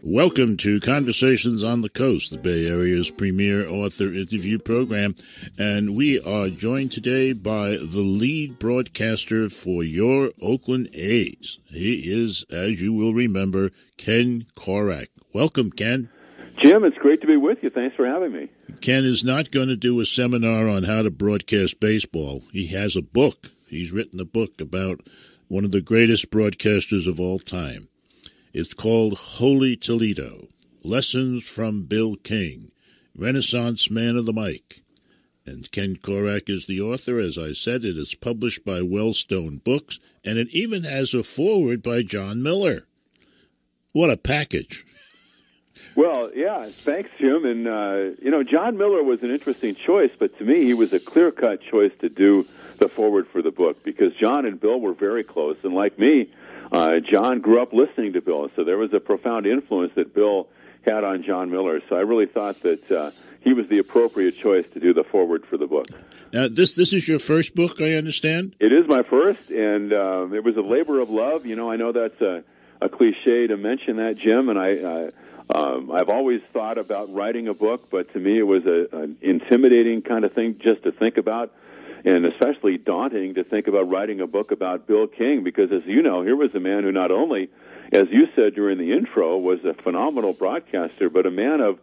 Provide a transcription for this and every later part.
Welcome to Conversations on the Coast, the Bay Area's premier author interview program. And we are joined today by the lead broadcaster for your Oakland A's. He is, as you will remember, Ken Korach. Welcome, Ken. Jim, it's great to be with you. Thanks for having me. Ken is not going to do a seminar on how to broadcast baseball. He has a book. He's written a book about one of the greatest broadcasters of all time. It's called Holy Toledo, Lessons from Bill King, Renaissance Man of the Mic. And Ken Korach is the author. As I said, it is published by Wellstone Books, and it even has a foreword by John Miller. What a package. Well, yeah, thanks, Jim. And, John Miller was an interesting choice, but to me, he was a clear-cut choice to do the foreword for the book because John and Bill were very close. And like me, John grew up listening to Bill, so there was a profound influence that Bill had on John Miller. So I really thought that he was the appropriate choice to do the foreword for the book. This is your first book, I understand? It is my first, and it was a labor of love. You know, I know that's a cliche to mention that, Jim, and I've always thought about writing a book, but to me it was an intimidating kind of thing just to think about. And especially daunting to think about writing a book about Bill King, because as you know, here was a man who not only, as you said during the intro, was a phenomenal broadcaster, but a man of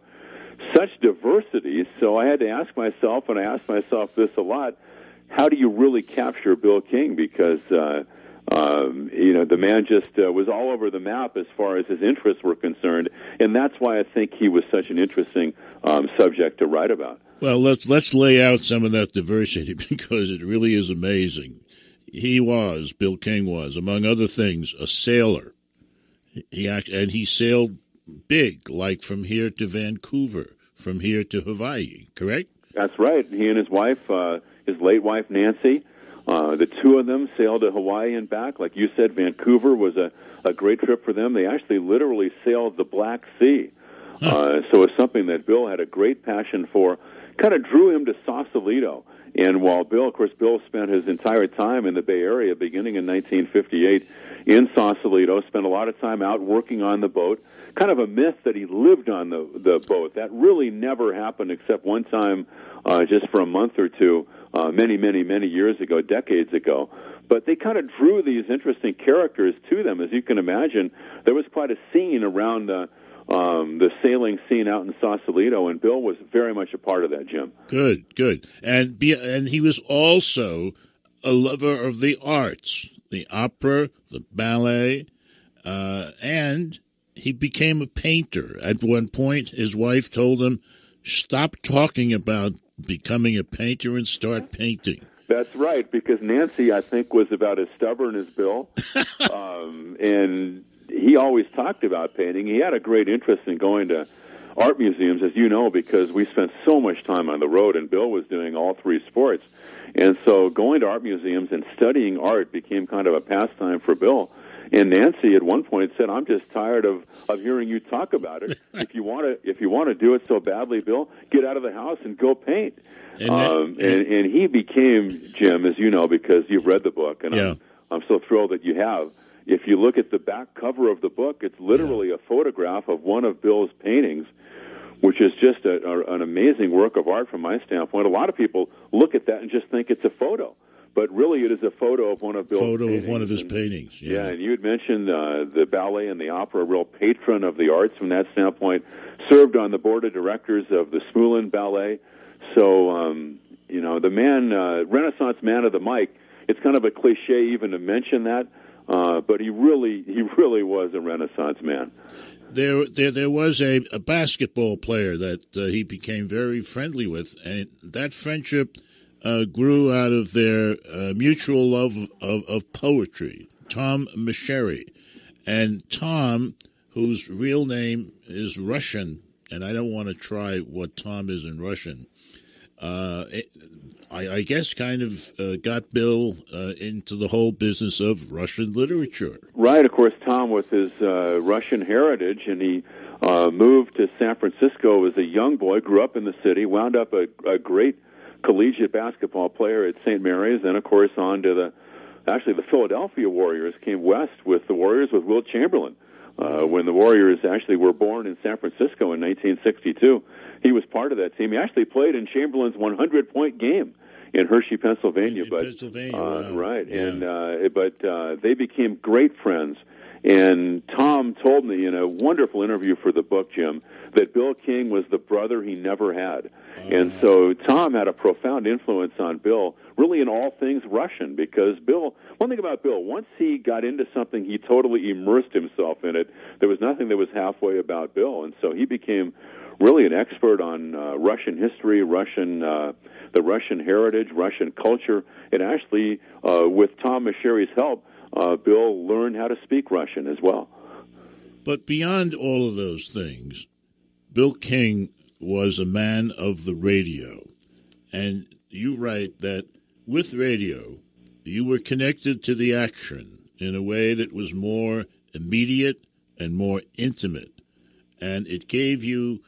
such diversity. So I had to ask myself, and I asked myself this a lot, how do you really capture Bill King? Because, the man just was all over the map as far as his interests were concerned, and that's why I think he was such an interesting subject to write about. Well, let's lay out some of that diversity because it really is amazing. Bill King was, among other things, a sailor. He sailed big, like from here to Vancouver, from here to Hawaii, correct? That's right. He and his wife, his late wife, Nancy, the two of them sailed to Hawaii and back. Like you said, Vancouver was a great trip for them. They actually literally sailed the Black Sea. So it's something that Bill had a great passion for. Kind of drew him to Sausalito. And while Bill spent his entire time in the Bay Area, beginning in 1958 in Sausalito, spent a lot of time out working on the boat. Kind of a myth that he lived on the boat. That really never happened except one time just for a month or two, many, many, many years ago, decades ago. But they kind of drew these interesting characters to them. As you can imagine, there was quite a scene around the sailing scene out in Sausalito, and Bill was very much a part of that, Jim. Good. And he was also a lover of the arts, the opera, the ballet, and he became a painter. At one point, his wife told him, stop talking about becoming a painter and start painting. That's right, because Nancy, I think, was about as stubborn as Bill, and he always talked about painting. He had a great interest in going to art museums, as you know, because we spent so much time on the road, and Bill was doing all three sports. And so going to art museums and studying art became kind of a pastime for Bill. And Nancy at one point said, I'm just tired of hearing you talk about it. If you want to do it so badly, Bill, get out of the house and go paint. And he became, Jim, as you know, because you've read the book, and I'm so thrilled that you have. If you look at the back cover of the book, it's literally a photograph of one of Bill's paintings, which is just an amazing work of art from my standpoint. A lot of people look at that and just think it's a photo, but really it is a photo of one of Bill's paintings. Of one of his paintings. Yeah, and you had mentioned the ballet and the opera, a real patron of the arts from that standpoint, served on the board of directors of the Smoulin Ballet. So, the man, Renaissance Man of the Mic, it's kind of a cliche even to mention that. But he really was a Renaissance man. There was a basketball player that he became very friendly with, and that friendship grew out of their mutual love of poetry. Tom Meschery. And Tom, whose real name is Russian, and I don't want to try what Tom is in Russian, I guess kind of got Bill into the whole business of Russian literature. Right, of course, Tom with his Russian heritage, and he moved to San Francisco as a young boy, grew up in the city, wound up a great collegiate basketball player at St. Mary's, and of course on to the Philadelphia Warriors, came west with the Warriors with Wilt Chamberlain. When the Warriors actually were born in San Francisco in 1962, he was part of that team. He actually played in Chamberlain's 100-point game in Hershey, Pennsylvania. Wow. Right. Yeah. And but they became great friends. And Tom told me in a wonderful interview for the book, Jim, that Bill King was the brother he never had. And so Tom had a profound influence on Bill, really in all things Russian, because Bill, one thing about Bill, once he got into something, he totally immersed himself in it. There was nothing that was halfway about Bill. And so he became really an expert on Russian history, the Russian heritage, Russian culture. And actually, with Tom Masheri's help, Bill learned how to speak Russian as well. But beyond all of those things, Bill King was a man of the radio. And you write that with radio, you were connected to the action in a way that was more immediate and more intimate. And it gave you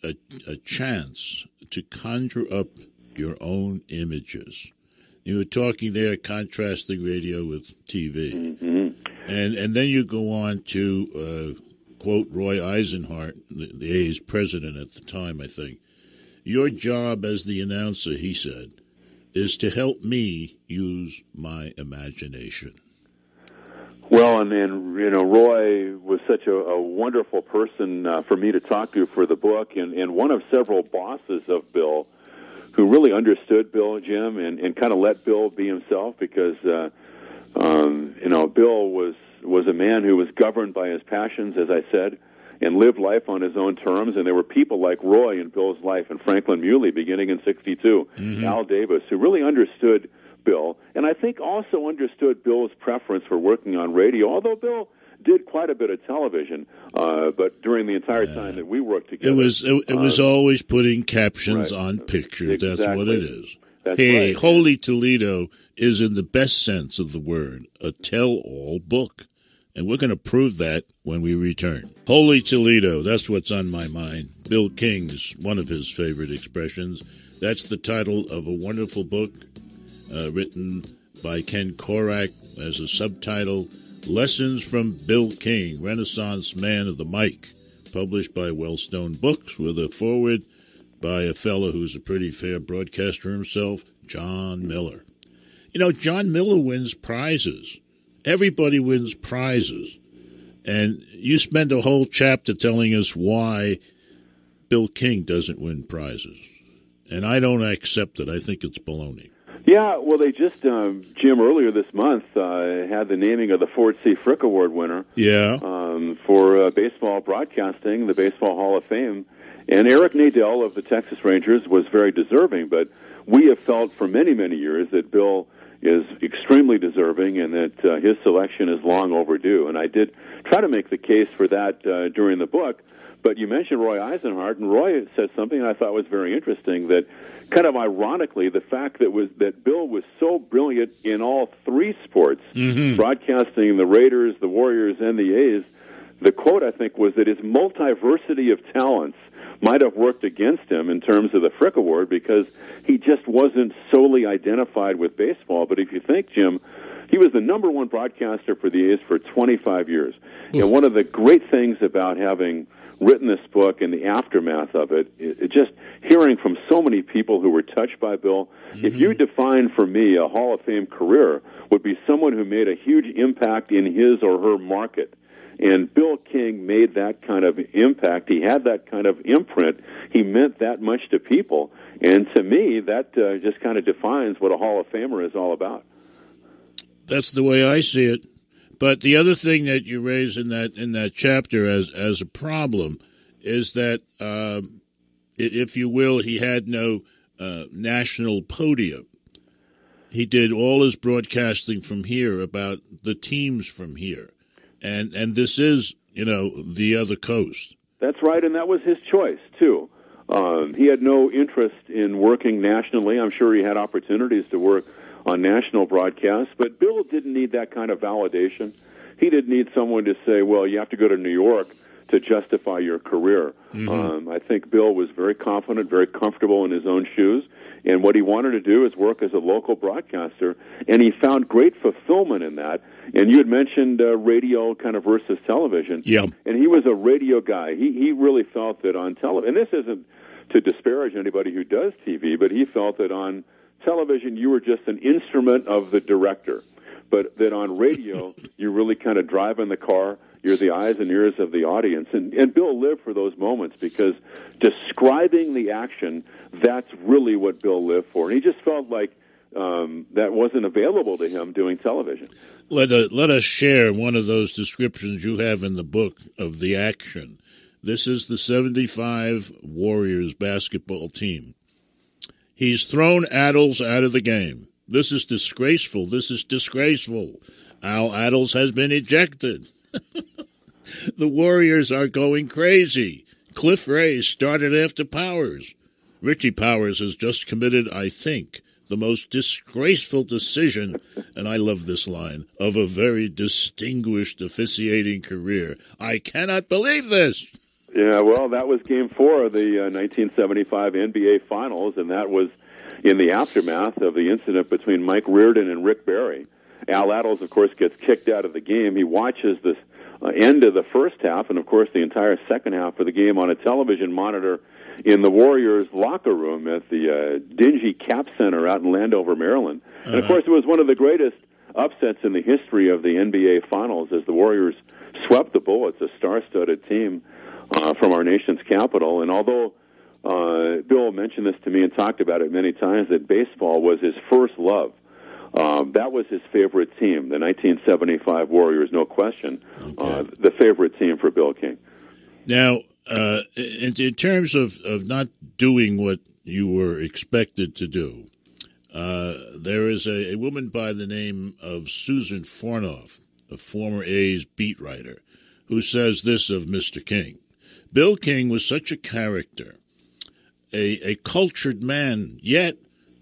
a chance to conjure up your own images. You were talking there, contrasting radio with TV. Mm-hmm. And then you go on to quote Roy Eisenhart, the A's president at the time, I think. Your job as the announcer, he said, is to help me use my imagination. Well, and Roy was such a wonderful person for me to talk to for the book, and one of several bosses of Bill who really understood Bill, Jim, and kind of let Bill be himself, because Bill was a man who was governed by his passions, as I said, and lived life on his own terms. And there were people like Roy in Bill's life, and Franklin Muley beginning in '62, Al Davis, who really understood Bill, and I think also understood Bill's preference for working on radio, although Bill did quite a bit of television, but during the entire time that we worked together. It was always putting captions right. on pictures. Exactly. That's what it is. That's hey, right. Holy Toledo is, in the best sense of the word, a tell-all book. And we're going to prove that when we return. Holy Toledo, that's what's on my mind. Bill King's one of his favorite expressions. That's the title of a wonderful book written by Ken Korach as a subtitle, Lessons from Bill King, Renaissance Man of the Mic, published by Wellstone Books, with a foreword by a fellow who's a pretty fair broadcaster himself, John Miller. You know, John Miller wins prizes. Everybody wins prizes. And you spend a whole chapter telling us why Bill King doesn't win prizes. And I don't accept it. I think it's baloney. Yeah, well, they just, Jim, earlier this month had the naming of the Ford C. Frick Award winner. Yeah. For baseball broadcasting, the Baseball Hall of Fame. And Eric Nadel of the Texas Rangers was very deserving, but we have felt for many, many years that Bill is extremely deserving and that his selection is long overdue. And I did try to make the case for that during the book. But you mentioned Roy Eisenhart, and Roy said something I thought was very interesting, that kind of ironically, the fact that Bill was so brilliant in all three sports, broadcasting the Raiders, the Warriors, and the A's, the quote, I think, was that his multiversity of talents might have worked against him in terms of the Frick Award, because he just wasn't solely identified with baseball. But if you think, Jim, he was the number one broadcaster for the A's for 25 years. And one of the great things about having written this book and the aftermath of it just hearing from so many people who were touched by Bill. If you define for me a Hall of Fame career, would be someone who made a huge impact in his or her market. And Bill King made that kind of impact. He had that kind of imprint. He meant that much to people. And to me, that just kind of defines what a Hall of Famer is all about. That's the way I see it. But the other thing that you raise in that chapter as a problem is that, if you will, he had no national podium. He did all his broadcasting from here about the teams from here. And this is, the other coast. That's right, and that was his choice, too. He had no interest in working nationally. I'm sure he had opportunities to work on national broadcasts, but Bill didn't need that kind of validation. He didn't need someone to say, well, you have to go to New York to justify your career. I think Bill was very confident, very comfortable in his own shoes, and what he wanted to do is work as a local broadcaster, and he found great fulfillment in that. And you had mentioned radio kind of versus television. Yeah. And he was a radio guy. He really felt that on television, and this isn't to disparage anybody who does TV, but he felt that on television you were just an instrument of the director, but that on radio you really kind of drive in the car. You're the eyes and ears of the audience. And Bill lived for those moments because describing the action, that's really what Bill lived for. And he just felt like that wasn't available to him doing television. Let us share one of those descriptions you have in the book of the action. This is the 75 Warriors basketball team. He's thrown Adles out of the game. This is disgraceful. This is disgraceful. Al Adles has been ejected. The Warriors are going crazy. Cliff Ray started after Powers. Richie Powers has just committed, I think, the most disgraceful decision, and I love this line, of a very distinguished officiating career. I cannot believe this. Yeah, well, that was Game 4 of the 1975 NBA Finals, and that was in the aftermath of the incident between Mike Reardon and Rick Barry. Al Adles, of course, gets kicked out of the game. He watches the end of the first half and, of course, the entire second half of the game on a television monitor in the Warriors' locker room at the dingy Cap Center out in Landover, Maryland. And, of course, it was one of the greatest upsets in the history of the NBA Finals as the Warriors swept the Bullets, a star-studded team from our nation's capital. And although Bill mentioned this to me and talked about it many times, that baseball was his first love, that was his favorite team, the 1975 Warriors, no question, the favorite team for Bill King. Now, in terms of not doing what you were expected to do, there is a woman by the name of Susan Fornoff, a former A's beat writer, who says this of Mr. King. Bill King was such a character, a cultured man, yet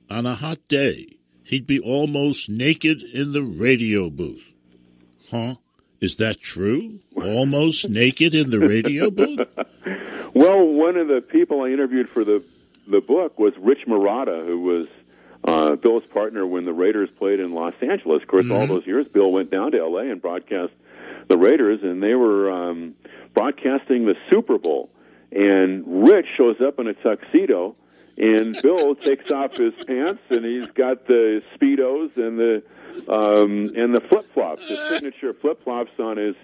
on a hot day, he'd be almost naked in the radio booth. Huh? Is that true? Almost naked in the radio booth? Well, one of the people I interviewed for the book was Rich Marotta, who was Bill's partner when the Raiders played in Los Angeles. Of course, all those years, Bill went down to L.A. and broadcast the Raiders, and they were broadcasting the Super Bowl. And Rich shows up in a tuxedo, and Bill takes off his pants, and he's got the Speedos and the flip-flops, his signature flip-flops on his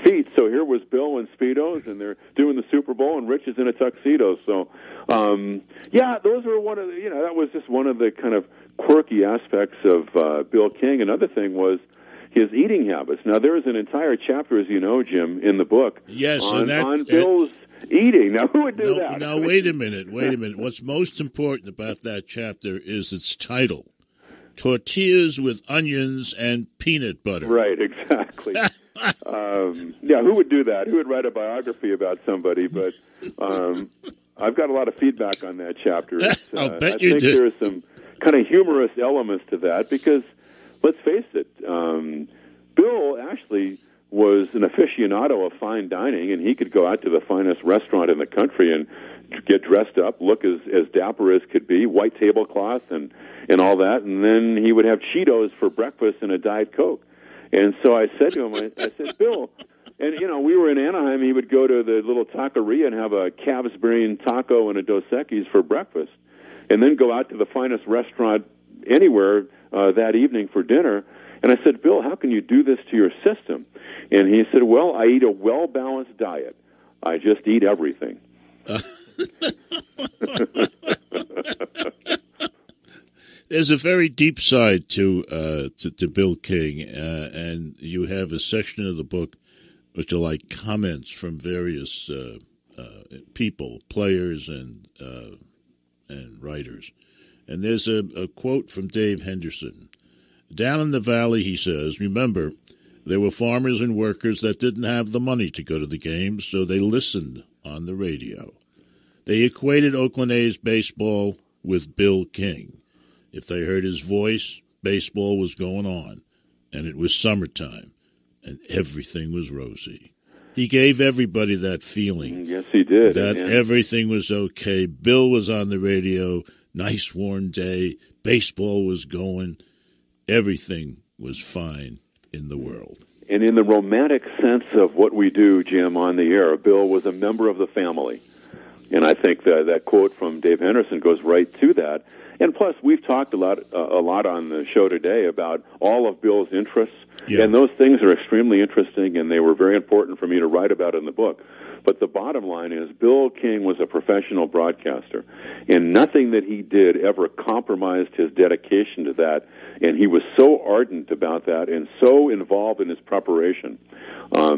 feet. So here was Bill in Speedos, and they're doing the Super Bowl, and Rich is in a tuxedo. So, yeah, those were one of the, that was just one of the kind of quirky aspects of Bill King. Another thing was his eating habits. Now, there's an entire chapter, as you know, Jim, in the book on Bill's eating. Now, who would do that? Now, wait a minute. What's most important about that chapter is its title, Tortillas with Onions and Peanut Butter. Right, exactly. Yeah, who would do that? Who would write a biography about somebody? But I've got a lot of feedback on that chapter. I'll bet you do. There's some kind of humorous elements to that because, let's face it, Bill actually was an aficionado of fine dining, and he could go out to the finest restaurant in the country and get dressed up, look as dapper as could be, white tablecloth and all that, and then he would have Cheetos for breakfast and a Diet Coke. And so I said to him, I said, Bill, and, we were in Anaheim, he would go to the little taqueria and have a calf's brain taco and a Dos Equis for breakfast, and then go out to the finest restaurant anywhere that evening for dinner. And I said, Bill, how can you do this to your system? And he said, well, I eat a well-balanced diet. I just eat everything. There's a very deep side to Bill King, and you have a section of the book which are like comments from various people, players and writers. And there's a quote from Dave Henderson. Down in the valley, he says, remember, there were farmers and workers that didn't have the money to go to the games, so they listened on the radio. They equated Oakland A's baseball with Bill King. If they heard his voice, baseball was going on, and it was summertime, and everything was rosy. He gave everybody that feeling. Yes, he did. That everything was okay. Bill was on the radio. Nice warm day. Baseball was going. Everything was fine in the world. And in the romantic sense of what we do, Jim, on the air, Bill was a member of the family. And I think that quote from Dave Henderson goes right to that. And plus, we've talked a lot on the show today about all of Bill's interests. Yeah. And those things are extremely interesting, and they were very important for me to write about in the book. But the bottom line is Bill King was a professional broadcaster, and nothing that he did ever compromised his dedication to that, and he was so ardent about that and so involved in his preparation.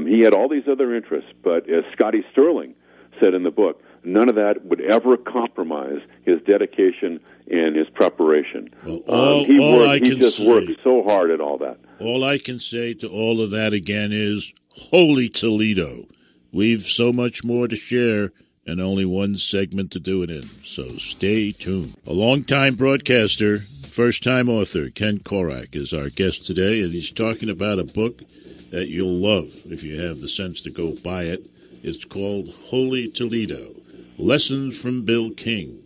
He had all these other interests, but as Scotty Sterling said in the book, none of that would ever compromise his dedication and his preparation. Well, he just worked so hard at all that. All I can say to all of that again is, holy Toledo. We've so much more to share and only one segment to do it in, so stay tuned. A longtime broadcaster, first-time author, Ken Korach, is our guest today, and he's talking about a book that you'll love if you have the sense to go buy it. It's called Holy Toledo, Lessons from Bill King,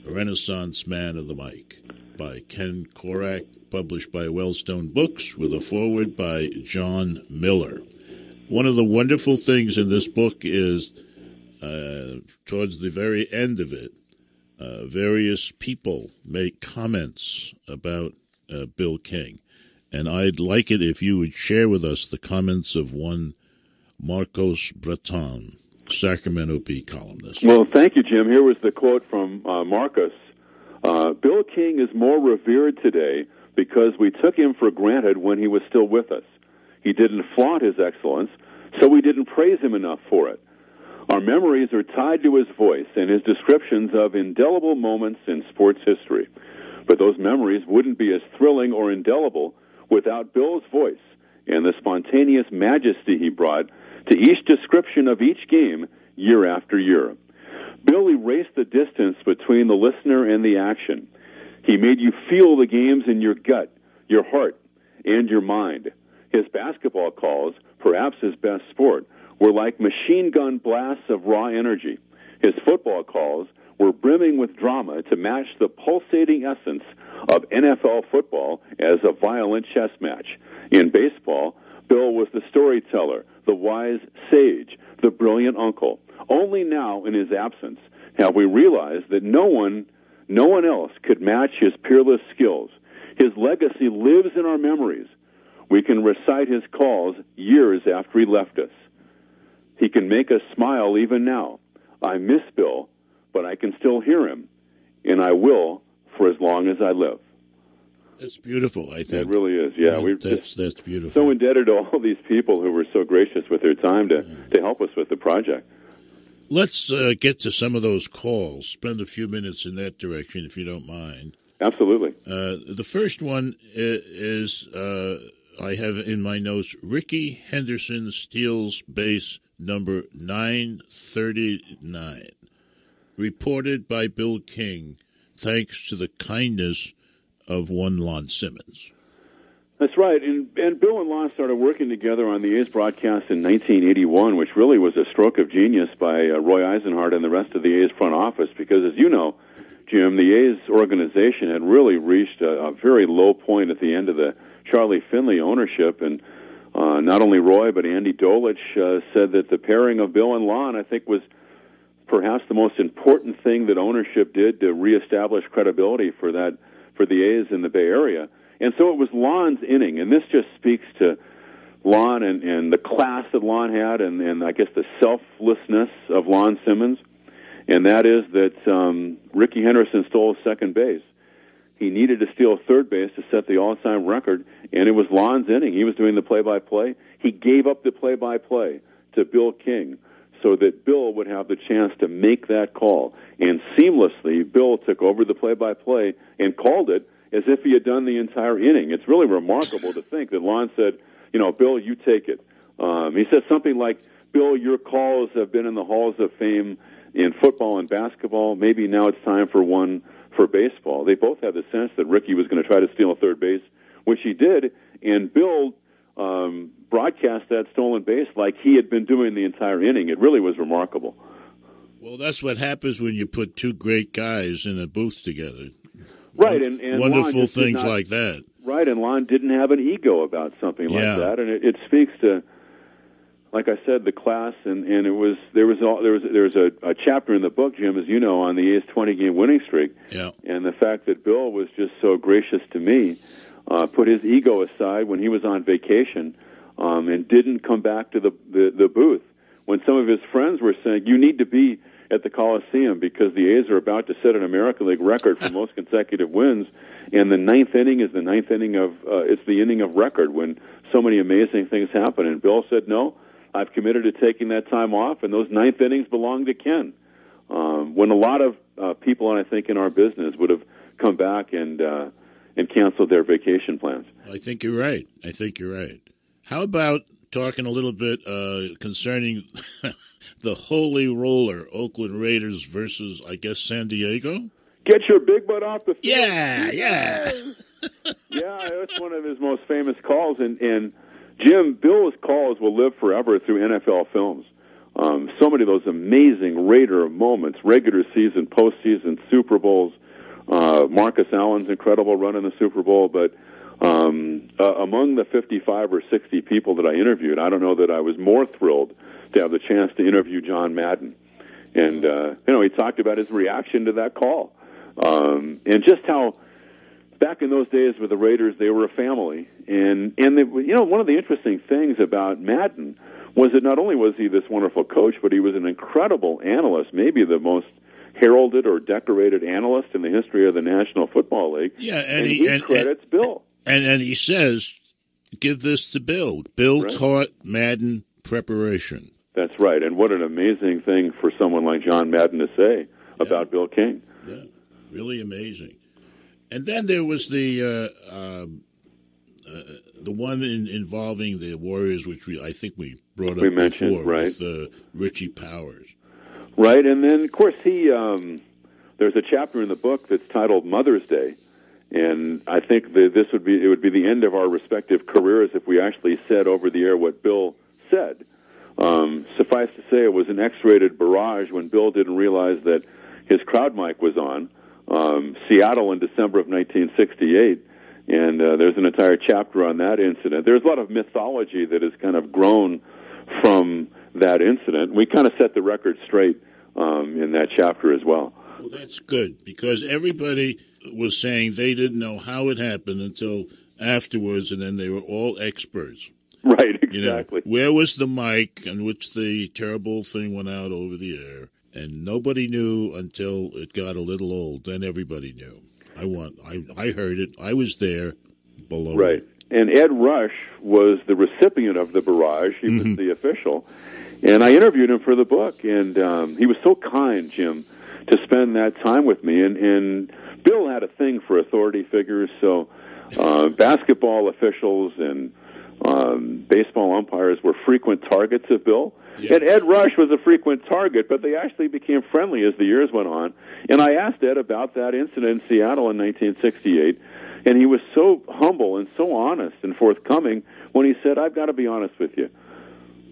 a Renaissance Man of the Mic, by Ken Korach, published by Wellstone Books, with a foreword by John Miller. One of the wonderful things in this book is, towards the very end of it, various people make comments about Bill King. And I'd like it if you would share with us the comments of one Marcos Breton, Sacramento Bee columnist. Well, thank you, Jim. Here was the quote from Marcos. Bill King is more revered today because we took him for granted when he was still with us. He didn't flaunt his excellence, so we didn't praise him enough for it. Our memories are tied to his voice and his descriptions of indelible moments in sports history. But those memories wouldn't be as thrilling or indelible without Bill's voice and the spontaneous majesty he brought to each description of each game year after year. Bill erased the distance between the listener and the action. He made you feel the games in your gut, your heart, and your mind. His basketball calls, perhaps his best sport, were like machine gun blasts of raw energy. His football calls were brimming with drama to match the pulsating essence of NFL football as a violent chess match. In baseball, Bill was the storyteller, the wise sage, the brilliant uncle. Only now, in his absence, have we realized that no one else could match his peerless skills. His legacy lives in our memories. We can recite his calls years after he left us. He can make us smile even now. I miss Bill, but I can still hear him, and I will for as long as I live. That's beautiful, I think. It really is, yeah. That's beautiful. So indebted to all these people who were so gracious with their time to help us with the project. Let's get to some of those calls. Spend a few minutes in that direction, if you don't mind. Absolutely. The first one is, I have in my notes, Ricky Henderson steals base number 939, reported by Bill King, thanks to the kindness of one Lon Simmons. That's right, and Bill and Lon started working together on the A's broadcast in 1981, which really was a stroke of genius by Roy Eisenhart and the rest of the A's front office, because as you know, Jim, the A's organization had really reached a very low point at the end of the Charlie Finley ownership, and not only Roy, but Andy Dolich said that the pairing of Bill and Lon, I think, was perhaps the most important thing that ownership did to reestablish credibility for the A's in the Bay Area. And so it was Lon's inning, and this just speaks to Lon and the class that Lon had, and I guess the selflessness of Lon Simmons, and that is that Ricky Henderson stole second base. He needed to steal third base to set the all-time record, and it was Lon's inning. He was doing the play-by-play. He gave up the play-by-play to Bill King so that Bill would have the chance to make that call. And seamlessly, Bill took over the play-by-play and called it as if he had done the entire inning. It's really remarkable to think that Lon said, Bill, you take it. He said something like, Bill, your calls have been in the halls of fame in football and basketball. Maybe now it's time for one for baseball. They both had the sense that Ricky was going to try to steal third base, which he did, and Bill broadcast that stolen base like he had been doing the entire inning. It really was remarkable. Well, that's what happens when you put two great guys in a booth together. Right, and wonderful things like that. Right, and Lon didn't have an ego about something like that, and it speaks to, like I said, the class, and there was a chapter in the book, Jim, as you know, on the A's 20-game winning streak, and the fact that Bill was just so gracious to me, put his ego aside when he was on vacation, and didn't come back to the booth when some of his friends were saying, "You need to be at the Coliseum because the A's are about to set an American League record for most consecutive wins, and the ninth inning is the ninth inning of it's the inning of record when so many amazing things happen." And Bill said, "No, I've committed to taking that time off, and those ninth innings belong to Ken." When a lot of people, and I think in our business, would have come back and canceled their vacation plans. I think you're right. How about talking a little bit concerning the Holy Roller, Oakland Raiders versus, I guess, San Diego? Get your big butt off the field. Yeah. Yeah, that's one of his most famous calls. And Jim, Bill's calls will live forever through NFL films. So many of those amazing Raider moments, regular season, postseason, Super Bowls, Marcus Allen's incredible run in the Super Bowl, but among the 55 or 60 people that I interviewed, I don't know that I was more thrilled to have the chance to interview John Madden. And, he talked about his reaction to that call. And just how back in those days with the Raiders, they were a family. And one of the interesting things about Madden was that not only was he this wonderful coach, but he was an incredible analyst, maybe the most heralded or decorated analyst in the history of the National Football League. Yeah, and he credits Bill. And he says, give this to Bill. Bill taught Madden preparation. That's right, and what an amazing thing for someone like John Madden to say about Bill King. Yeah, really amazing. And then there was the one involving the Warriors, which I think we brought up before, with Richie Powers. Right, and then, of course, there's a chapter in the book that's titled Mother's Day, and I think that it would be the end of our respective careers if we actually said over the air what Bill said. Suffice to say, it was an X-rated barrage when Bill didn't realize that his crowd mic was on. Seattle in December of 1968, and there's an entire chapter on that incident. There's a lot of mythology that has kind of grown from that incident. We kind of set the record straight in that chapter as well. Well, that's good, because everybody was saying they didn't know how it happened until afterwards, and then they were all experts. Right, exactly. Where was the mic in which the terrible thing went out over the air? And nobody knew until it got a little old. Then everybody knew. I heard it. I was there below. Right. And Ed Rush was the recipient of the barrage. He was the official. And I interviewed him for the book. And he was so kind, Jim, to spend that time with me. And Bill had a thing for authority figures. So basketball officials and baseball umpires were frequent targets of Bill. Yeah. And Ed Rush was a frequent target, but they actually became friendly as the years went on. And I asked Ed about that incident in Seattle in 1968, and he was so humble and so honest and forthcoming when he said, "I've got to be honest with you.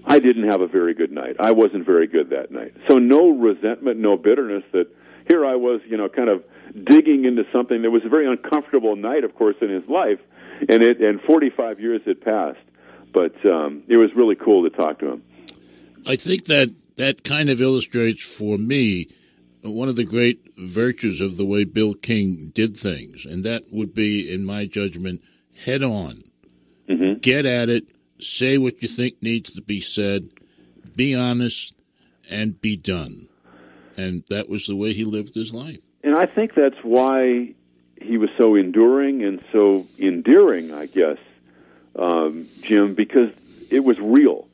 I didn't have a very good night. I wasn't very good that night." So no resentment, no bitterness that here I was, kind of digging into something that was a very uncomfortable night, of course, in his life, and 45 years had passed. But it was really cool to talk to him. I think that kind of illustrates for me one of the great virtues of the way Bill King did things, and that would be, in my judgment, head on. Mm-hmm. Get at it, say what you think needs to be said, be honest, and be done. And that was the way he lived his life. And I think that's why he was so enduring and so endearing, I guess, Jim, because it was real.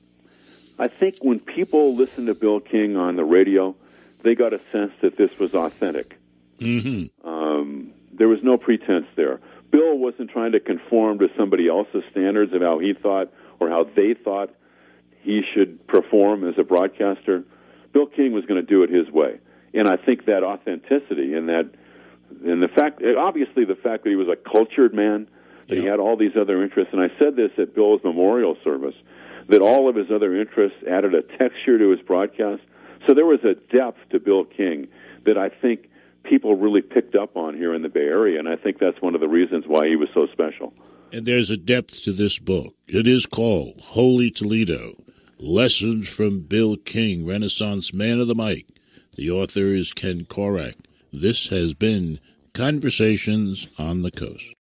I think when people listened to Bill King on the radio, they got a sense that this was authentic. Mm-hmm. There was no pretense there. Bill wasn't trying to conform to somebody else's standards of how he thought or how they thought he should perform as a broadcaster. Bill King was going to do it his way. And I think that authenticity and the fact, obviously the fact that he was a cultured man, that he had all these other interests. And I said this at Bill's memorial service, that all of his other interests added a texture to his broadcast. So there was a depth to Bill King that I think people really picked up on here in the Bay Area, and I think that's one of the reasons why he was so special. And there's a depth to this book. It is called Holy Toledo, Lessons from Bill King, Renaissance Man of the Mic. The author is Ken Korach. This has been Conversations on the Coast.